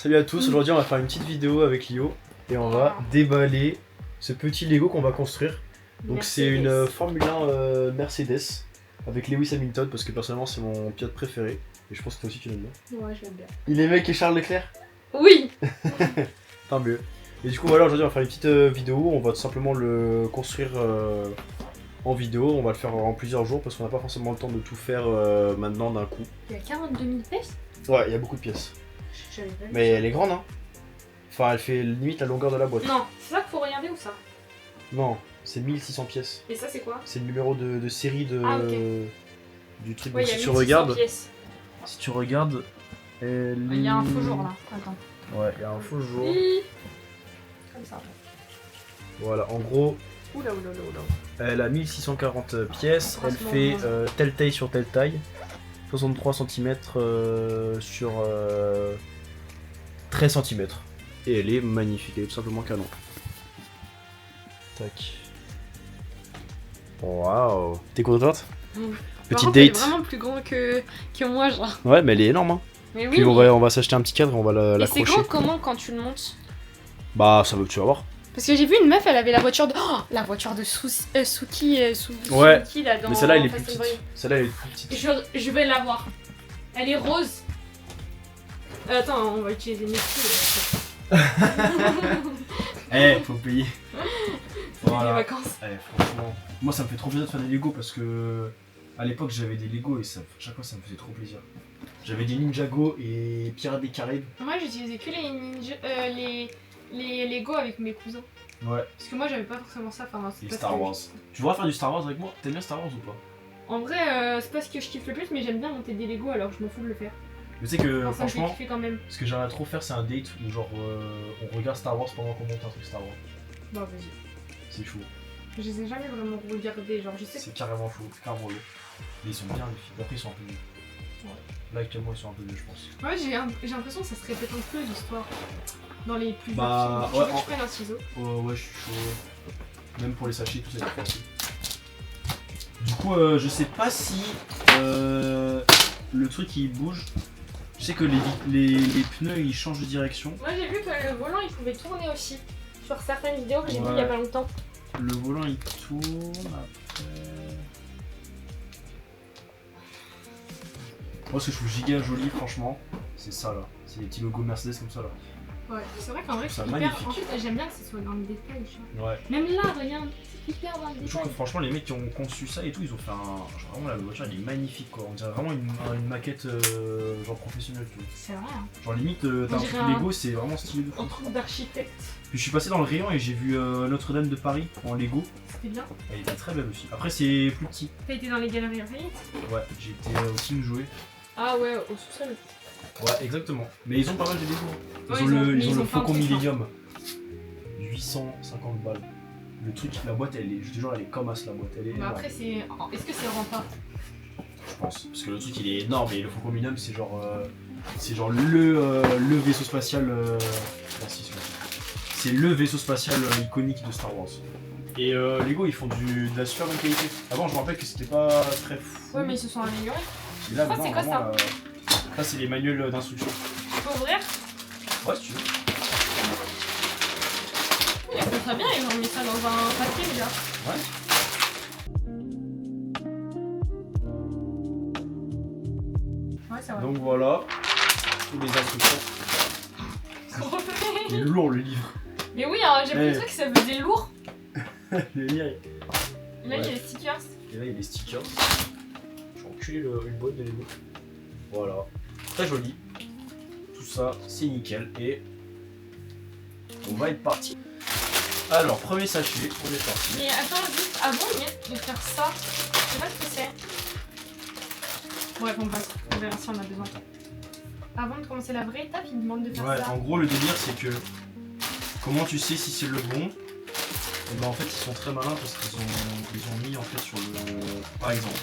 Salut à tous, aujourd'hui on va faire une petite vidéo avec Lio et on va déballer ce petit Lego qu'on va construire. Donc c'est une Formule 1 Mercedes avec Lewis Hamilton parce que personnellement c'est mon pilote préféré et je pense que toi aussi tu l'aimes bien. Ouais, je l'aime bien. Il est mec et Charles Leclerc? Oui. Tant mieux. Et du coup voilà, aujourd'hui on va faire une petite vidéo, on va tout simplement le construire en vidéo, on va le faire en plusieurs jours parce qu'on n'a pas forcément le temps de tout faire maintenant d'un coup. Il y a 42 000 pièces. Ouais, il y a beaucoup de pièces. J'avais pas vu. Mais elle est grande hein. Enfin elle fait limite la longueur de la boîte. Non, c'est ça qu'il faut regarder ou ça? Non, c'est 1600 pièces. Et ça c'est quoi? C'est le numéro de série de du truc. Ouais, Donc, il y a si tu 1600 regardes, pièces. si tu regardes, Il y a un faux jour là. Attends. Ouais, il y a un faux jour. Oui. Comme ça. Voilà, en gros, Oula. elle a 1640 pièces. Elle Franchement, fait bon. telle taille sur telle taille, 63 cm sur 13 cm. Et elle est magnifique, elle est tout simplement canon. Tac. Waouh. T'es contente? Petite Elle est date. vraiment plus grand que moi, genre. Ouais, mais elle est énorme. Hein. Mais oui. Puis on va s'acheter un petit cadre et on va Et c'est l'accrocher. grand comment quand tu le montes? Bah, ça veut que tu vas voir. Parce que j'ai vu une meuf, elle avait la voiture de. Oh, la voiture de Suki. Ouais. Suki, là, dans Mais celle-là, elle est plus Fast and petite. Furious. Celle-là, elle est plus petite. Je vais la voir. Elle est rose. Attends, on va utiliser mes pieds. Eh, faut payer. Les Voilà. vacances. Eh, franchement, moi ça me fait trop plaisir de faire des Lego parce que à l'époque j'avais des Lego et chaque fois ça me faisait trop plaisir. J'avais des Ninjago et Pirates des Caraïbes. Moi, j'utilisais que les Lego avec mes cousins. Ouais. Parce que moi, j'avais pas forcément ça. Enfin, c'est Et pas Star ce que Wars. Tu voudras faire du Star Wars avec moi? T'aimes bien Star Wars ou pas? En vrai, c'est pas ce que je kiffe le plus, mais j'aime bien monter des Lego alors je m'en fous de le faire. Mais tu sais que Enfin, ça me fait franchement, kiffer quand même. ce que j'aimerais trop faire c'est un date où genre on regarde Star Wars pendant qu'on monte un truc Star Wars. Bah, vas-y. C'est chaud. Je les ai jamais vraiment regardés. Genre, je sais C'est carrément chaud, carrément lourd. Mais ils sont bien les filles. Après ils sont un peu vieux. Ouais. Là actuellement ils sont un peu vieux je pense. Ouais, j'ai l'impression que ça se répète un peu l'histoire dans les plus Bah, vieux films. ouais, Tu veux que je prenne un ciseau? Ouais, je suis chaud. Même pour les sachets, tout ça, c'est facile. Du coup, je sais pas si le truc il bouge. Je sais que les pneus ils changent de direction. Moi, j'ai vu que le volant il pouvait tourner aussi. Sur certaines vidéos que j'ai vues il y Ouais. a pas longtemps. Le volant il tourne après. Moi, ce que je trouve giga joli, franchement, c'est ça là. C'est les petits logos Mercedes comme ça là. Ouais, c'est vrai qu'en vrai, Ça c'est hyper. magnifique. En fait, j'aime bien que ce soit dans le détail. Genre. Ouais. Même là, regarde, c'est hyper dans le Je détail. trouve que franchement, les mecs qui ont conçu ça et tout, ils ont fait un. Genre, vraiment, la voiture elle est magnifique quoi. On dirait vraiment une maquette genre professionnelle. Tu vois. C'est vrai, hein. Genre, limite, t'as un dirait truc un- Lego, c'est vraiment stylé de fou. Un truc d'architecte. Puis je suis passé dans le rayon et j'ai vu Notre-Dame de Paris en Lego. C'était bien. Elle était très belle aussi. Après, c'est plus petit. T'as été dans les galeries Infinite? Ouais, j'ai été au King jouer. Ah ouais, au sous-sol. Ouais, exactement. Mais ils ont pas mal de Lego. Ils Ouais, ont mais ils ont le pas un Faucon truc, hein. Millennium. 850 balles. Le truc, la boîte, elle est. Je te jure, elle est comme as la boîte. Elle est Bah énorme, après, c'est. Est-ce que c'est rentable? je pense. Parce que le truc, il est énorme et le Faucon Millennium, c'est genre le vaisseau spatial. Merci, c'est le vaisseau spatial iconique de Star Wars. Et Lego, ils font de la super bonne qualité. Avant, je me rappelle que c'était pas très fou. Ouais, mais ils se sont améliorés. Et là, Ça, maintenant, c'est quoi, vraiment, ça, c'est les manuels d'instruction. Tu peux ouvrir? Ouais, si tu veux. Il fait très bien, ils ont mis ça dans un papier déjà. Ouais. Ouais, c'est vrai. Donc voilà, toutes les instructions. Il est lourd le livre. Mais oui, hein, j'ai pris le truc, ça faisait lourd. Le livre. Et là, il y a les stickers. Et là, il y a des stickers. J'ai enculé une boîte de Lego. Voilà. Très joli. Tout ça, c'est nickel. Et on va être parti. Alors, premier sachet, on est parti. Mais attends, juste avant de faire ça, je sais pas ce que c'est. Bref, on passe. On verra si on a besoin. Avant de commencer la vraie étape, il demande de faire Ouais, ça. en gros, le délire, c'est que comment tu sais si c'est le bon? Et ben en fait, ils sont très malins parce qu'ils ont mis en fait sur le. Par exemple,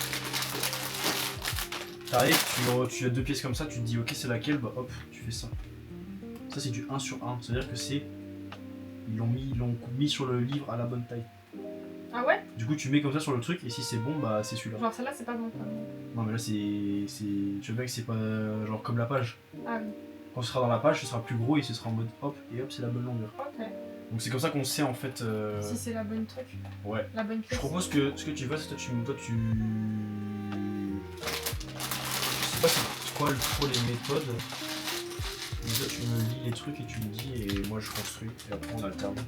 t'arrives, tu as deux pièces comme ça, tu te dis ok, c'est laquelle? Bah hop, tu fais ça. Ça, c'est du 1 sur 1, c'est-à-dire que c'est. Ils l'ont mis sur le livre à la bonne taille. Ah ouais? Du coup, tu mets comme ça sur le truc et si c'est bon, bah c'est celui-là. Genre celle-là, c'est pas bon. Non, mais là, c'est. Tu vois bien que c'est pas genre comme la page. Ah oui. Quand ce sera dans la page, ce sera plus gros et ce sera en mode hop, et hop, c'est la bonne longueur. Ok. Donc c'est comme ça qu'on sait en fait. Si c'est la bonne truc. Ouais. La bonne Je pièce. propose que ce que tu fasses, toi tu. Je sais pas c'est quoi trop les méthodes. Mais toi tu me lis les trucs et tu me dis et moi je construis et après on alterne. Comme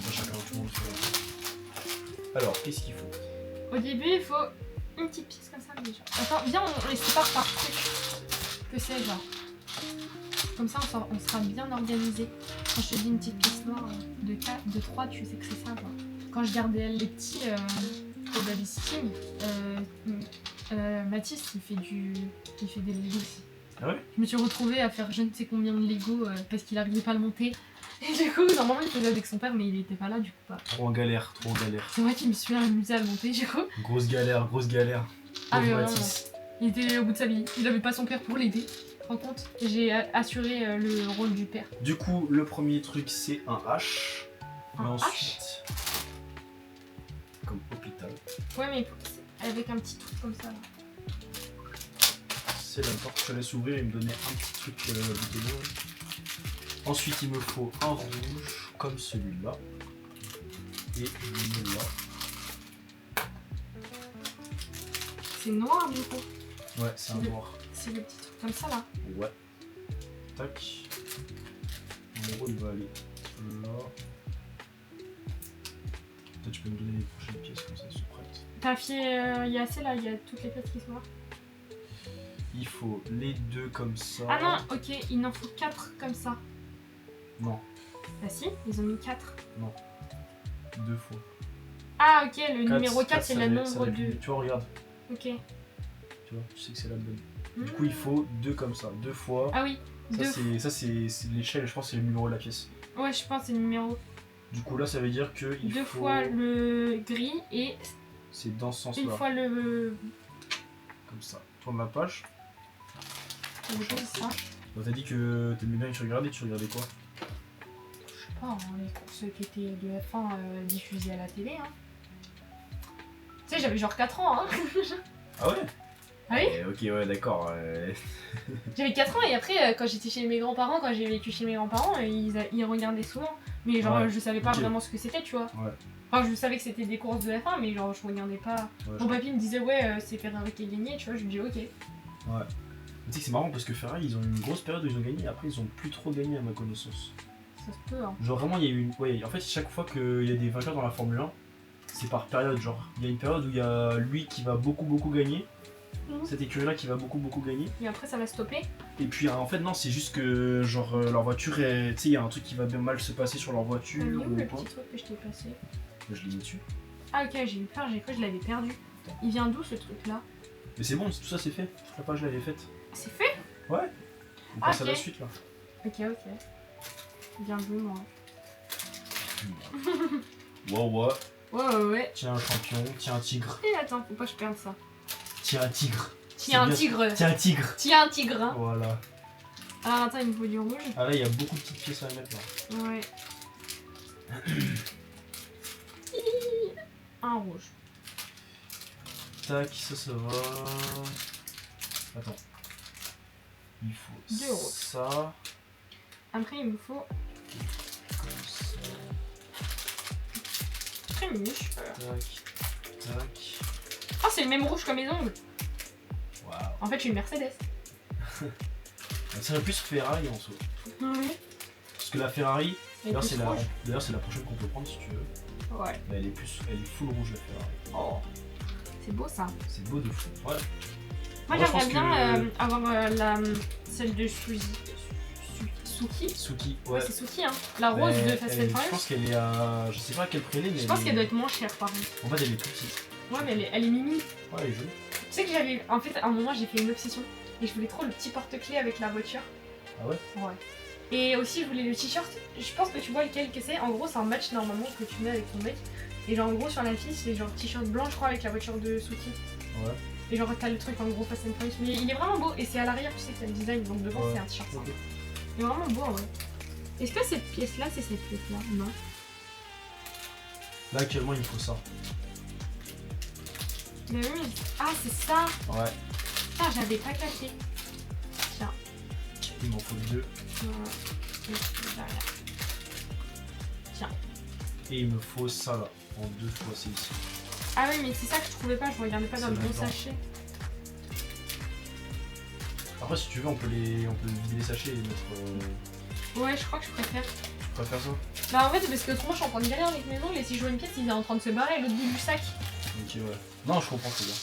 ça, chacun tout le monde fait. Alors, qu'est-ce qu'il faut? Au début, il faut une petite pièce comme ça déjà. Attends, viens, on les sépare par truc. Que c'est genre. Comme ça, on sera bien organisé. Quand je te dis une petite pièce noire de 3, tu sais que c'est ça. Quoi. Quand je gardais les petits au babysitting, Mathis, il fait des Lego aussi. Ah ouais? Je me suis retrouvée à faire je ne sais combien de Lego parce qu'il n'arrivait pas à le monter. Et du coup, normalement, il faisait avec son père, mais il était pas là, du coup, pas. Trop en galère, trop en galère. C'est moi qui me suis amusée à le monter, du coup. Grosse galère, grosse galère. Ah, mais Pauvre vraiment. Mathis. Il était au bout de sa vie. Il avait pas son père pour l'aider. Tu te rends compte? J'ai assuré le rôle du père. Du coup, le premier truc c'est un H. Un Mais ensuite. Comme hôpital. Ouais, mais avec un petit truc comme ça, là. C'est la porte, je te laisse ouvrir et me donner un petit truc vidéo. Ensuite, il me faut un rouge comme celui-là. Et je le mets là. C'est noir, du coup. Ouais, c'est un noir. C'est le petit truc comme ça, là. Ouais. Tac. Mon rouge va aller là. Toi, tu peux me donner les prochaines pièces comme ça, elles sont prêtes. T'as fait. Il y a assez là, il y a toutes les pièces qui sont noires. Il faut les deux comme ça. Ah non, ok, il en faut 4 comme ça. Non, Bah si, ils ont mis 4. deux fois. Ah ok, le Quatre, numéro 4 quatre, c'est ça le va- nombre ça va être- de... Tu vois, regarde. Ok. Tu vois, tu sais que c'est la bonne. Hmm. Du coup, il faut deux comme ça, deux fois. Ah oui, Ça, c'est l'échelle, je pense que c'est le numéro de la pièce. Ouais, je pense que c'est le numéro. Du coup, là, ça veut dire que il 2 faut. fois le gris et C'est dans ce une sens-là. fois le... Comme ça. Tourne la page. ça. Bah, t'as dit que t'aimais bien que tu regardais, tu regardais quoi? Je sais pas, hein, les courses qui étaient de F1 diffusées à la télé. Hein. Tu sais, j'avais genre 4 ans. Hein. Ah ouais? Ah oui? Ok, ouais, d'accord. J'avais 4 ans et après, quand j'étais chez mes grands-parents, quand j'ai vécu chez mes grands-parents, ils regardaient souvent. Mais genre, Ouais, je savais pas ok. vraiment ce que c'était, tu vois. Ouais. Enfin, je savais que c'était des courses de F1, mais genre, je regardais pas. Ouais, Mon papy me disait, ouais, c'est Ferrari qui a gagné, tu vois. Je me dis, ok. Tu sais que c'est marrant parce que Ferrari, ils ont eu une grosse période où ils ont gagné, après ils ont plus trop gagné à ma connaissance. Ça se peut, hein. Genre vraiment, il y a eu une. Ouais, en fait, chaque fois qu'il y a des vainqueurs dans la Formule 1, c'est par période. Genre, il y a une période où il y a lui qui va beaucoup gagner, cette écurie-là qui va beaucoup gagner. Et après, ça va stopper. Et puis en fait, non, c'est juste que genre leur voiture, tu sais, il y a un truc qui va bien mal se passer sur leur voiture. T'as mis où ou le quoi. petit truc que je t'ai passé? Je l'ai mis dessus. Ah, ok, j'ai eu peur, j'ai cru que je l'avais perdu. Il vient d'où ce truc-là? Mais c'est bon, tout ça c'est fait. Toute la page là elle est faite. C'est fait? On Ah, passe à ok. la suite là. Ok. Bien vu, moi. Ouais. Ouais. Tiens un champion, tiens un tigre. Et attends, faut pas que je perde ça. Tiens un tigre. Tiens un bien. tigre. Tiens un tigre. Tiens un tigre, hein. Voilà. Alors attends, il me faut du rouge. Ah là, il y a beaucoup de petites pièces à mettre là. Ouais. Un rouge. Tac, ça va. Attends. Il faut Deux rouges. ça. Après, il me faut Comme ça. trémuche. Tac. Ah, c'est le même rouge que mes ongles. Waouh. En fait, je suis une Mercedes. Ça serait plus Ferrari en soi. Ouais. Parce que la Ferrari, Et d'ailleurs plus c'est la, rouge. d'ailleurs, c'est la prochaine qu'on peut prendre si tu veux. Ouais. Mais elle est full rouge la Ferrari. Oh. C'est beau ça. C'est beau de fou. Ouais. Moi, Moi, je j'aimerais pense bien que- avoir celle de Suki. Suki, Ouais, ouais. c'est Suki, hein. La rose de Fast and Je Furious. pense qu'elle est à. Je sais pas à quel prix elle est, mais. Je pense qu'elle doit être moins chère par contre. En fait, elle est toute petite. Ouais, mais elle est mimi. Ouais, elle est jolie. Tu sais que j'avais. En fait, à un moment, j'ai fait une obsession. Et je voulais trop le petit porte-clés avec la voiture. Ah ouais? Ouais. Et aussi, je voulais le t-shirt. Je pense que tu vois lequel que c'est. En gros, c'est un match normalement que tu mets avec ton mec. Et genre, en gros, sur la fille, c'est genre t-shirt blanc, je crois, avec la voiture de Suki. Ouais. Et genre, t'as le truc en gros Fast and Furious. Mais il est vraiment beau. Et c'est à l'arrière, tu sais, que t'as le design. Donc devant, Ouais. c'est un t-shirt. Ok. Il est vraiment beau, en vrai. Est-ce que cette pièce-là, c'est cette pièce-là? Non. Là, actuellement, il faut ça. Mais oui. Ah, c'est ça. Ouais. Putain, j'avais pas capté. Tiens. Il m'en faut 2. Tiens. Et il me faut ça là, en 2 fois, c'est ici. Ah oui, mais c'est ça que je trouvais pas, je regardais pas dans le bon là-dedans. sachet. Après, si tu veux, on peut vider les sachets et les mettre. Ouais, je crois que je préfère. Tu préfères ça? Bah en fait, parce que autrement, je suis en train de galérer avec mes ongles et si je vois une pièce, il est en train de se barrer à l'autre bout du sac. Ok, ouais. Non, je comprends, c'est bien.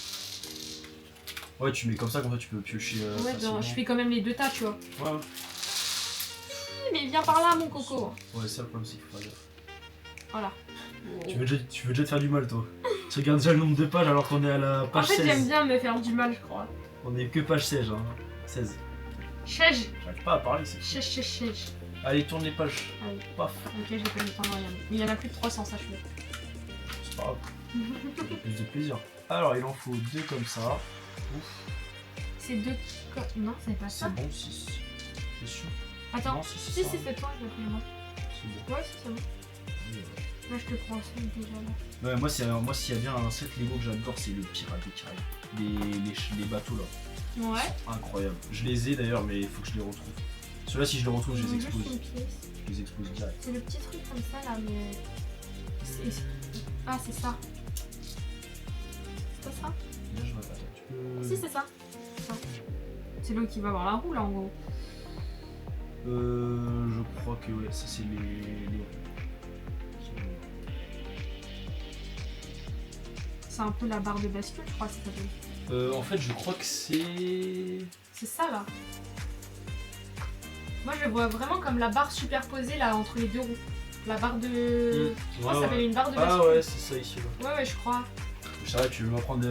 Ouais, tu mets comme ça, comme ça, tu peux piocher. Ouais, facilement. je fais quand même les 2 tas, tu vois. Ouais, ouais. Mais viens par là, mon coco. Ouais, ça, le problème, c'est qu'il faut pas gaffe. Voilà. Tu veux déjà te faire du mal, toi. Tu regardes déjà le nombre de pages alors qu'on est à la En page fait, 16. j'aime bien me faire du mal, je crois. On est que page 16, hein. 16. Chège. J'arrive pas à parler, c'est. Chège. Allez, tourne les pages. Allez. Paf. Ok, j'ai pas eu le temps de regarder. Mais il y en a plus de 300, ça je fais. C'est pas grave. Ça fait plus de plaisir. Alors, il en faut 2 comme ça. Ouf. C'est 2. Non, c'est pas C'est ça. bon, 6. C'est sûr. Attends. Non, Si, c'est si, ça. c'est toi, je l'ai pris moi. C'est bon. Ouais, si, c'est bon. Là, je te prends aussi déjà là. Ouais, moi, s'il y a bien un set Lego que j'adore, c'est le pirate des Caraïbes. Les bateaux là. Ouais. Incroyable. Je les ai d'ailleurs, mais il faut que je les retrouve. Ceux-là, si je les retrouve, je les Juste explose. une pièce. Je les explose direct. C'est le petit truc comme ça là, mais. Ah, c'est ça. C'est pas ça? Là, je vois pas. Tu peux. Si, c'est ça. C'est l'eau qui va avoir la roue là en gros. Je crois que ouais, ça c'est les... C'est un peu la barre de bascule, je crois que ça s'appelle. En fait, je crois que c'est... C'est ça là. Moi je le vois vraiment comme la barre superposée là entre les 2 roues. La barre de. Je crois que ça s'appelle une barre de bascule. Ah ouais, c'est ça ici. Ouais, Ouais, je crois. Je savais, tu veux m'apprendre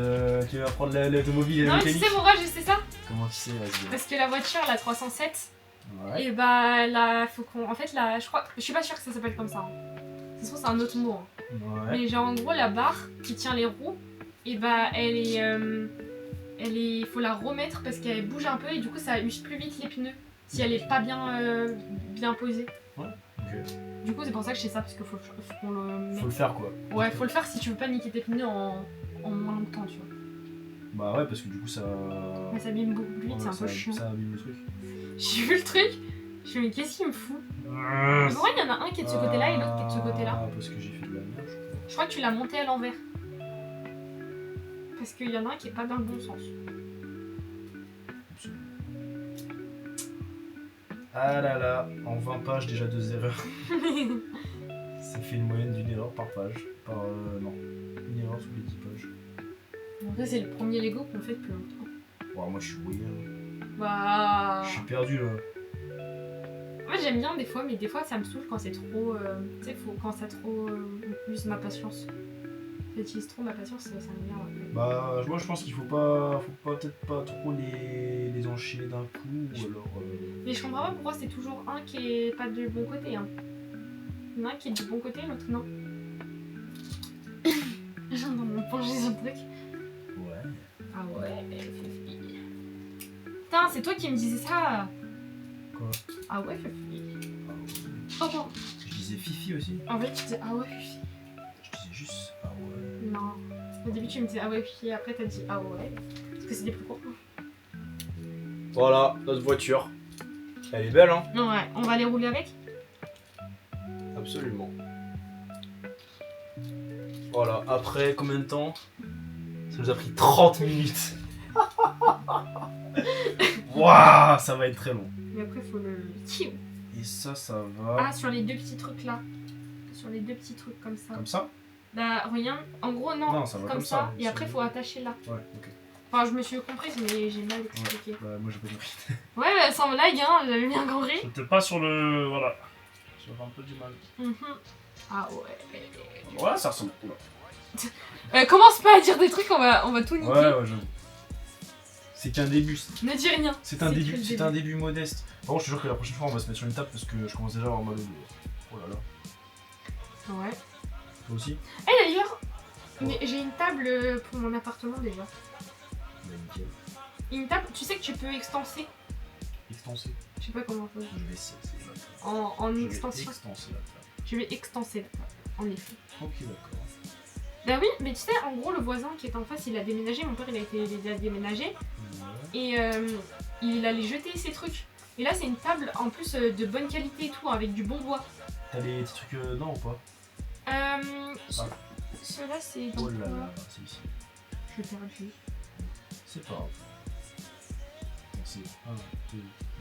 l'automobile et la Non, mais tu mécanique. sais pourquoi je sais ça? Comment tu sais, vas-y. Parce que la voiture, la 307, Ouais. et bah là, faut qu'on. En fait, là, je crois. Je suis pas sûre que ça s'appelle comme ça. Hein. De toute façon, c'est un autre mot. Hein. Ouais. Mais genre, en gros, la barre qui tient les roues, et bah elle est. Faut la remettre parce qu'elle bouge un peu et du coup, ça use plus vite les pneus si elle est pas bien posée. Ouais, ok. Du coup, c'est pour ça que je sais ça parce qu'il faut qu'on le mette. Faut le faire quoi. Ouais, faut le faire si tu veux pas niquer tes pneus en moins longtemps, tu vois. Bah ouais, parce que du coup ça... Mais ça abîme beaucoup plus vite, Ouais, c'est un peu chiant. Ça abîme le truc. J'ai vu le truc, je me dis mais qu'est-ce qu'il me fout? Mais pourquoi il y en a un qui est de ce côté-là et l'autre qui est de ce côté-là? Ah, parce que j'ai fait de la merde, je crois. Je crois que tu l'as monté à l'envers. Parce qu'il y en a un qui est pas dans le bon sens. Ah là là, en 20 pages déjà 2 erreurs. Ça fait une moyenne d'une erreur par page. Non, une erreur tous les 10 pages. En vrai, c'est le premier Lego qu'on fait depuis longtemps. Wow, moi je suis rouillé. Bah. Je suis perdu là. Moi j'aime bien des fois, mais des fois ça me saoule quand c'est trop. Tu sais, quand ça trop use ma patience. J'utilise trop ma patience, ça m'énerve un peu. Bah, moi je pense qu'il faut peut-être pas trop les enchaîner d'un coup ou alors. Mais je comprends pas pourquoi c'est toujours un qui est pas du bon côté. Hein. Il y en a un qui est du bon côté, l'autre non. J'ai envie de me pencher sur le truc. Ouais. Ah ouais, Fifi. Putain, c'est toi qui me disais ça. Quoi? Ah ouais, Fifi. Ah ouais. Oh bon. Je disais Fifi aussi. En vrai, tu disais ah ouais, Fifi. Je disais juste ah ouais. Non. Au début, tu me disais ah ouais, Fifi. Après, t'as dit ah ouais. Parce que c'était plus court. Voilà, notre voiture. Elle est belle, hein? Ouais, on va les rouler avec. Absolument. Voilà, après combien de temps? Ça nous a pris 30 minutes. Waouh, ça va être très long. Mais après, faut le tirer. Et ça va. Ah, sur les 2 petits trucs là. Sur les 2 petits trucs comme ça. Comme ça? Bah, regarde. En gros, non. Non, ça va comme ça. Et après, faut attacher là. Ouais, ok. Enfin, je me suis comprise, mais j'ai mal expliqué. Bah, moi j'ai pas compris. Ouais, bah, sans blague, hein, j'avais bien compris. C'était pas sur le. Voilà. J'avais un peu du mal. Ah ouais. Voilà, ça ressemble. Oula. Commence pas à dire des trucs, on va tout niquer. Ouais, j'avoue. C'est qu'un début. Ne dis rien. C'est un début modeste. Par contre, je te jure que la prochaine fois, on va se mettre sur une table parce que je commence déjà à avoir mal au dos. Oh là là. Ouais. Toi aussi? Eh d'ailleurs, mais j'ai une table pour mon appartement déjà. Bah, nickel. Une table, tu sais que tu peux extenser. Extenser. Je sais pas comment on fait. Je vais essayer. En Je vais extension. extenser la table. Je vais extenser la table, en effet. Ok, d'accord. Bah oui, mais tu sais, en gros, le voisin qui est en face, il a déménagé. Mon père, il a déménagé. Ouais. Et il allait jeter ses trucs. Et là, c'est une table en plus de bonne qualité et tout, avec du bon bois. T'as les petits trucs non ou pas? Ceux-là, c'est dans Oh là quoi là, c'est ici. Je l'ai perdu. C'est pas grave. Donc c'est 1, 2, 3,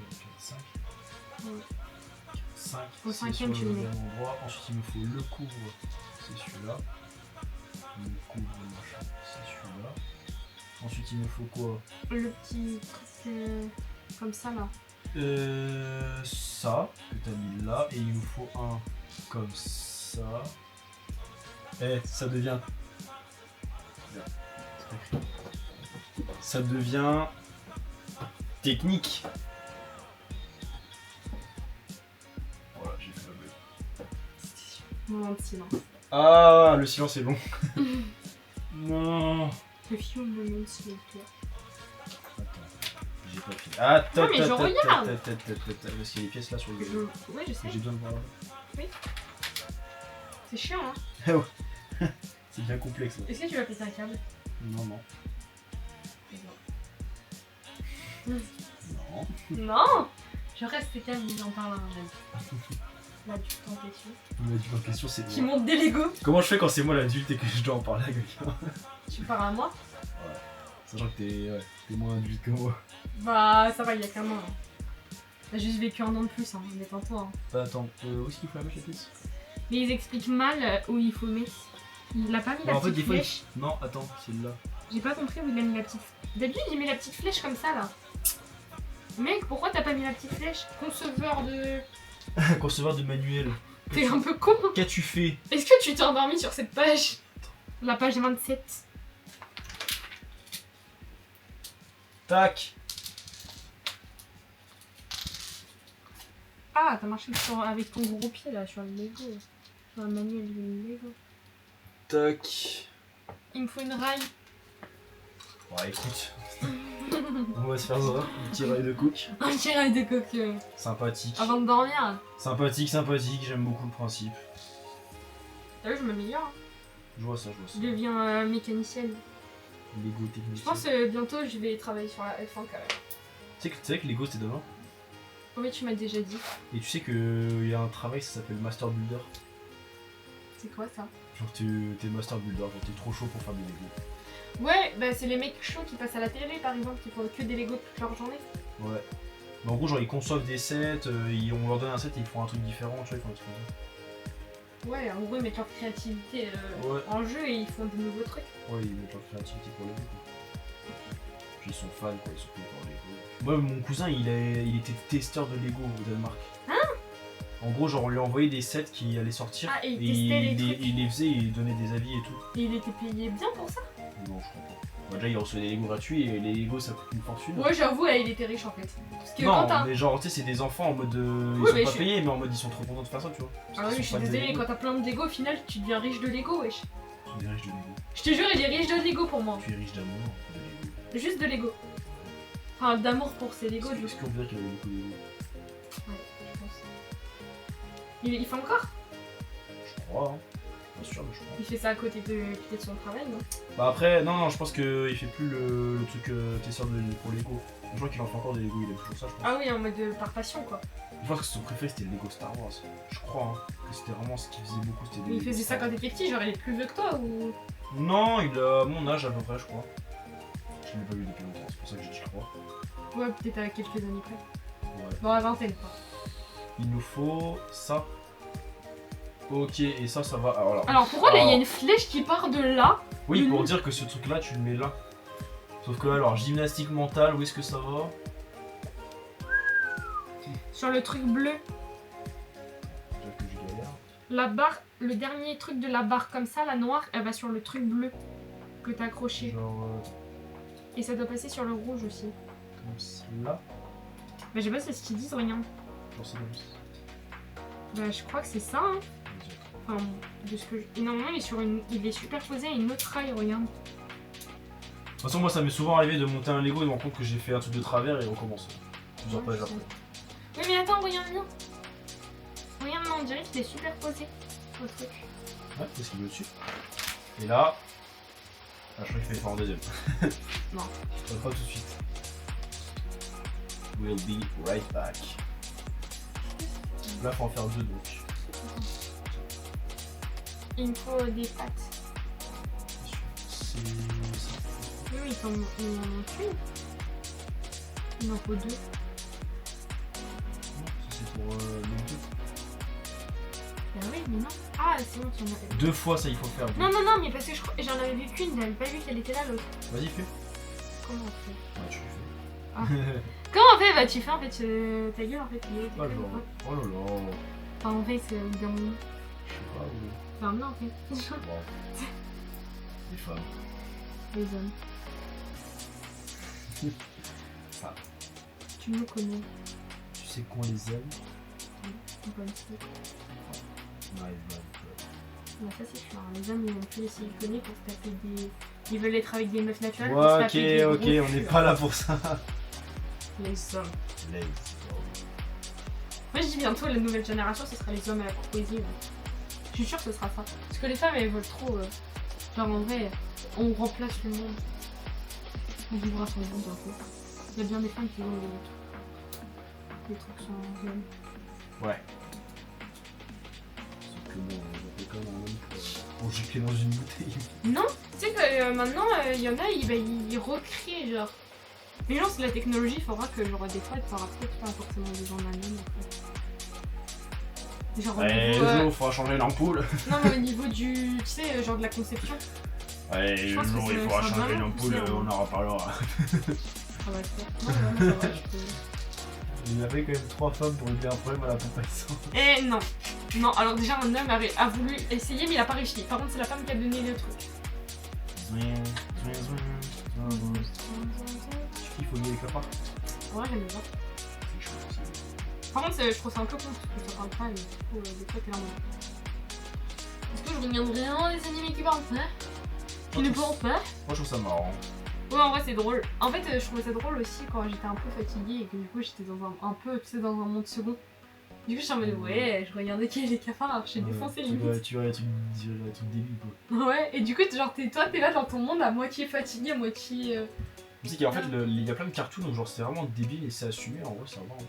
4, 5. Ouais. 5. Au c'est cinquième, sur tu le le mets. même endroit. Ensuite, il me faut le couvre. C'est celui-là. Le couvre, machin. C'est celui-là. Ensuite, il me faut quoi? Le petit truc comme ça, là. Ça, que t'as mis là. Et il nous faut un comme ça. Eh, ça devient... Ça devient... technique. Voilà, j'ai fait la blague. Moment de silence. Ah, le silence est long. Non. Le film moment de silence. Attends, j'ai pas fini. Attends, mais je regarde. Parce qu'il y a des pièces là sur le... Ouais, je sais. J'ai besoin de voir là. C'est chiant, hein. C'est bien complexe là. Est-ce que tu vas péter un câble? Non, non. Non. Non. Je reste calme, j'en parle à un jeune. L'adulte en question. L'adulte en question, c'est Qui moi. monte des Legos. Comment je fais quand c'est moi l'adulte et que je dois en parler à quelqu'un? Tu parles à moi? Sachant que t'es moins adulte que moi. Bah, ça va, il y a qu'un an. T'as juste vécu un an de plus, hein. Détends-toi. Hein. Bah attends, où est-ce qu'il faut la mettre la pièce? Mais ils expliquent mal où il faut mettre. Il a pas mis la En fait, petite des fois, flèche. non, attends, c'est là. J'ai pas compris où il a mis la petite. D'habitude, il met la petite flèche comme ça là. Mec, pourquoi t'as pas mis la petite flèche? Conceveur de. Conceveur de manuel. T'es un peu con. Qu'as-tu fait? Est-ce que tu t'es endormi sur cette page? La page 27. Tac. Ah, t'as marché avec ton gros pied là sur le Lego. Sur le manuel du Lego. Tac. Il me faut une raille. Ouais, écoute. On va se faire ça. Un petit rail de cook. Un petit rail de coque Sympathique. avant de dormir. Sympathique, sympathique. J'aime beaucoup le principe. T'as vu, je m'améliore. Hein. Je vois ça, je vois ça. Je deviens mécanicienne. Lego technicien. Je pense bientôt je vais travailler sur la F1 quand même. Tu sais que Lego c'était demain? Oui, tu m'as déjà dit. Et tu sais qu'il y a un travail, ça s'appelle Master Builder. C'est quoi ça? Genre t'es Master Builder, genre t'es trop chaud pour faire des Lego. Ouais, bah c'est les mecs chauds qui passent à la télé par exemple, qui font que des Lego toute leur journée. Ouais. Mais en gros, genre ils conçoivent des sets, on leur donne un set et ils font un truc différent, tu vois, ils font un truc comme ça. Ouais, en gros ils mettent leur créativité Ouais. en jeu et ils font de nouveaux trucs. Ouais, ils mettent leur créativité pour les Lego. Puis ils sont fans, quoi, ils sont payés pour les Lego. Moi, mon cousin, il était testeur de Lego au Danemark. Hein? En gros, genre on lui envoyait des sets qui allaient sortir. Ah, et il et testait les trucs. il les faisait et il donnait des avis et tout. Et il était payé bien pour ça? Non, je crois pas. Bah, déjà, il recevait des Lego gratuits et les Lego ça coûte une fortune. Ouais, j'avoue, là, il était riche en fait. Parce que Non, quand t'as. mais genre, tu sais, c'est des enfants en mode. Ils Oui, sont mais pas je- payés, mais en mode ils sont trop contents de faire ça, tu vois. Parce Ah qu'ils oui, sont je suis fans des désolée, Lego. quand t'as plein de Lego, au final, tu deviens riche de Lego, wesh. Tu es riche de Lego. Je te jure, il est riche de Lego pour moi. Tu es riche d'amour de Lego. Juste de Lego. Enfin, d'amour pour ses Lego, du coup. Est-ce qu'on peut dire qu'il avait beaucoup de Lego? Ouais, je pense. Il fait encore? Je crois, hein. Pas sûr, mais je crois. Il fait ça à côté de peut-être son travail, non? Bah après, non, je pense qu'il fait plus le truc testeur pour Lego. Je crois qu'il en fait encore des Lego, il aime toujours ça, je pense. Ah oui, en mode par passion, quoi. Je pense que son préféré c'était le Lego Star Wars. Je crois, hein, que c'était vraiment ce qu'il faisait beaucoup, c'était des Mais il Lego faisait ça Star quand t'étais petit, genre il est plus vieux que toi ou. Non, il a mon âge à peu près, je crois. Je l'ai pas vu depuis longtemps, c'est pour ça que j'ai dit je crois. Ouais, peut-être à quelques années près. Ouais. Dans la vingtaine, quoi. Il nous faut ça. Ok, et ça va. Alors pourquoi là il y a une flèche qui part de là? Oui, Mhm. pour dire que ce truc là, tu le mets là. Sauf que là, alors, gymnastique mentale, où est-ce que ça va? Sur le truc bleu. Déjà que je galère. La barre, le dernier truc de la barre comme ça, la noire, elle va sur le truc bleu que t'as accroché. Genre Et ça doit passer sur le rouge aussi. comme cela. Bah je sais pas c'est ce qu'ils disent, regarde. Genre c'est comme ça. Bah je crois que c'est ça, hein. Enfin, de ce que je... Normalement il est superposé à une autre rail, regarde. De toute façon, moi ça m'est souvent arrivé de monter un Lego et de me rendre compte que j'ai fait un truc de travers et on recommence. Plusieurs pages après. Oui mais attends, regarde bien. Regarde, on dirait que c'était superposé au truc. Ouais, qu'est-ce qu'il y a au-dessus? Et là. Ah, je crois qu'il fallait faire en deuxième. Non. Pas tout de suite. We'll be right back. Là, faut en faire 2 donc. Il me faut des pâtes. C'est. Oui, il m'en manque une. Il m'en faut 2. Ça, c'est pour le 2. Bah oui, mais non. Ah, c'est bon, tu en as. 2 fois, ça, il faut faire. Non, non, non, mais parce que j'en avais vu qu'une, j'avais pas vu qu'elle était là l'autre. Vas-y, fais. Comment on fait? Ouais, tu le fais. Ah. Comment on fait? Bah, tu fais en fait ta gueule en fait. Ah, genre. Oh là là. Enfin, en fait, c'est bien. Je sais pas où. Enfin, non, en fait. Bon. Les femmes. Les hommes. Ah. Tu me connais. Tu sais qu'on les aime. Bonne fille. Ouais, Bah, ça, c'est clair. Les hommes, ils vont plus les siliconer pour se taper des. Ils veulent être avec des meufs naturelles. pour se ouais, taper des ok, gros on n'est culs. pas là pour ça. Les hommes. Les Moi, je dis bientôt, la nouvelle génération, ce sera les hommes à la poésie. Ouais. Je suis sûre que ce sera ça. Parce que les femmes, elles veulent trop. Genre, en vrai, on remplace le monde. On vivra sans le monde un peu. Il y a bien des femmes qui veulent les trucs sans hommes. Ouais. Sauf que bon, on fait comme un homme pour jeter dans une bouteille. Non, tu sais que maintenant, il y en a, ils recréent, genre. Mais non, c'est la technologie, il faudra que genre des fois, tu auras peut-être pas forcément besoin d'un homme en fait. Genre au Ouais, niveau, le jour, faudra changer l'ampoule. non, mais au niveau du, tu sais, genre de la conception. Ouais, Je le pense que jour, il ça faudra va changer vraiment l'ampoule, pousser, on en reparlera. Ça va le faire. Non, vraiment, ça va, je peux... Il y avait quand même 3 femmes pour régler un problème à la pompe à essence. Eh non. Non, alors déjà, un homme a voulu essayer, mais il a pas réussi. Par contre, c'est la femme qui a donné le truc. Tu kiffes au milieu des clapards? Ouais, j'aime bien. Par contre, je trouve ça un peu con parce que ça parle pas et du coup, des fois, t'es là en mode. Est-ce que je regarde vraiment les animés qui parlent pas? Qui ne parlent pas? Moi, je trouve ça marrant. Ouais, en vrai, c'est drôle. En fait, je trouvais ça drôle aussi quand j'étais un peu fatiguée et que du coup, j'étais dans un peu, tu sais, dans un monde second. Du coup, je suis en mode, ouais, je regardais qui est les cafards, j'ai défoncé les limites. Tu vois les trucs débiles quoi. Ouais, et du coup, genre, toi, t'es là dans ton monde à moitié fatigué, à moitié. Tu sais qu'en fait, il y a plein de cartoons où genre c'est vraiment débile et c'est assumé, en vrai, ça va. Hein.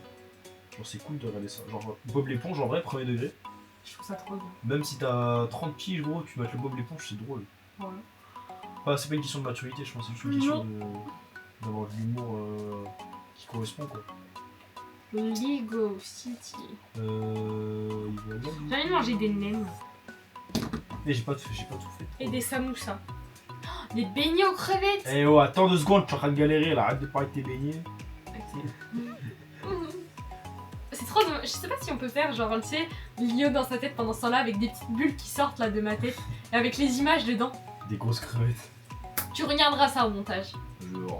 Genre, c'est cool de regarder ça. Genre, Bob l'éponge, en vrai, premier degré. Je trouve ça trop bien. Même si t'as 30 piges, gros, tu mates le Bob l'éponge, c'est drôle. Ouais. Enfin, c'est pas une question de maturité, je pense, c'est juste une question d'avoir de l'humour qui correspond quoi. Lego City. Il va bien. J'ai envie de manger des nems Mais j'ai pas tout fait. et des samoussas. Oh, des beignets aux crevettes. Eh oh, attends 2 secondes, tu es en train de galérer là, arrête de parler de tes beignets. C'est trop dommage. Je sais pas si on peut faire genre, tu sais, Lio dans sa tête pendant ce temps-là avec des petites bulles qui sortent là de ma tête et avec les images dedans. Des grosses crevettes. Tu regarderas ça au montage.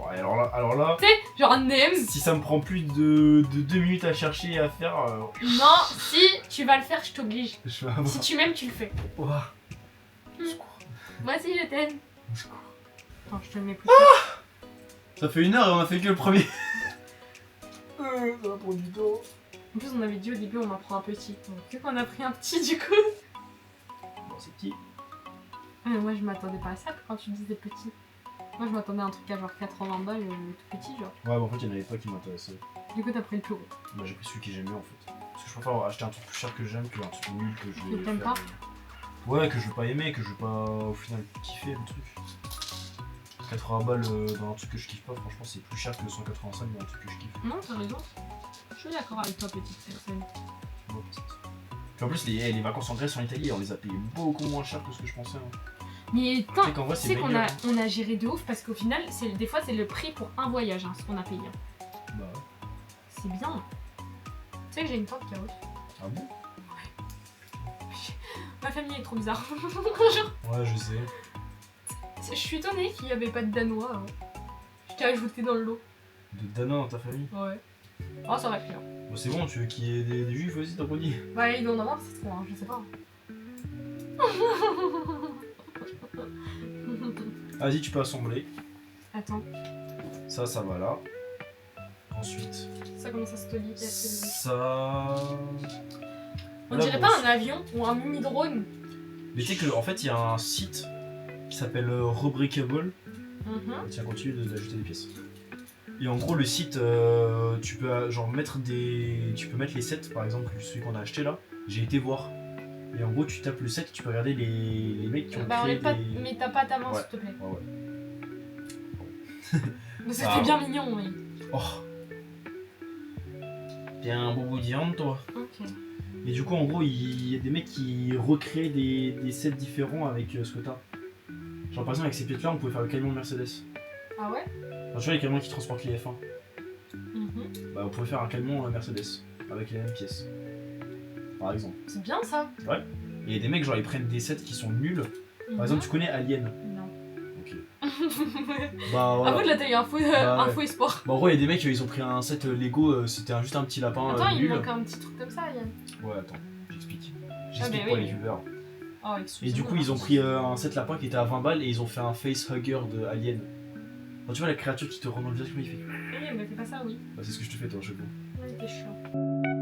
Alors là, Tu sais, genre un nem. si ça me prend plus de 2 minutes à chercher et à faire, Non, si tu vas le faire, je t'oblige. je vais avoir. Si tu m'aimes, tu le fais. Ouah. Au secours. Vas-y, je t'aime. Au secours. Attends, je te le mets plus. Ça fait 1 heure et on a fait que le premier. Ça va prendre du temps. En plus, on avait dit au début, on en prend un petit. Donc, vu qu'on a pris un petit, du coup. Bon, c'est petit. Ah, mais moi, je m'attendais pas à ça quand tu disais petit. Moi, je m'attendais à un truc à genre 80 balles, tout petit, genre. Ouais, mais en fait, il y en avait pas qui m'intéressaient. Du coup, t'as pris le plus gros. Bah, j'ai pris celui que j'aime bien en fait. Parce que je préfère acheter un truc plus cher que j'aime qu'un truc nul que je vais. Que t'aimes faire, pas Ouais, que je vais pas aimer, que je vais pas au final kiffer le truc. 80 balles dans un truc que je kiffe pas, franchement, c'est plus cher que 185 dans un truc que je kiffe. Non, t'as raison. Je suis d'accord avec toi, petite personne. Ouais, petite. Puis en plus, les vacances en Grèce en Italie, on les a payées beaucoup moins cher que ce que je pensais. Hein. Mais Tu tant, sais qu'en vrai, tu c'est sais qu'on meilleur. on a géré de ouf parce qu'au final, des fois, c'est le prix pour un voyage, hein, ce qu'on a payé. Bah ouais. C'est bien. Tu sais que j'ai une tante qui a aussi. Ah bon? Ma famille est trop bizarre. Ouais, je sais. Je suis étonnée qu'il n'y avait pas de Danois. Hein. Je t'ai ajouté dans le lot. De Dana dans ta famille? Ouais. Oh, ça aurait pu. Hein. Bon, c'est bon, tu veux qu'il y ait des juifs aussi, t'as pas dit? Bah, il doit en avoir, c'est trop, hein, je sais pas. Vas-y, tu peux assembler. Attends, Ça va là. Ensuite, ça commence à se toller. ça. On La dirait brosse. pas un avion ou un mini-drone. Mais tu sais qu'en fait, il y a un site qui s'appelle Rebreakable. Mhm. Tiens, continue d'ajouter des pièces. Et en gros, le site, tu peux genre mettre tu peux mettre les sets, par exemple, celui qu'on a acheté là. J'ai été voir. Et en gros, tu tapes le set, tu peux regarder les mecs qui ont créé mais t'as pas ta main, Ouais. s'il te plaît. Ouais. Mais Ah, c'était bien mignon, oui. Oh. T'es un beau boudillon, toi. Ok. Et du coup, en gros, il y a des mecs qui recréent des sets différents avec ce que t'as. Genre, par exemple, avec ces pièces-là, on pouvait faire le camion Mercedes. Ah ouais? Enfin, tu vois, les camions qui transportent les F1. Mhm. Bah, on pouvait faire un camion Mercedes avec les mêmes pièces. Par exemple. C'est bien ça. Et il y a des mecs, genre, ils prennent des sets qui sont nuls. Par exemple, tu connais Alien. Non. Ok. Bah, voilà. Ah ouais, là t'as eu info, Bah, info espoir. Bah, en gros, il y a des mecs, ils ont pris un set Lego, c'était juste un petit lapin Attends, il nul. manque un petit truc comme ça, Yann. Ouais, attends, j'explique. mais J'explique oui, pour les mais- viewers. Oh, Et excuse-moi. du coup, ils ont pris un set lapin qui était à 20 balles et ils ont fait un facehugger de Alien. Enfin, tu vois la créature qui te rend dans le visage, comment il fait? Oui, mais fais pas ça, oui. Bah, c'est ce que je te fais, toi, je sais pas. Ouais, t'es chiant.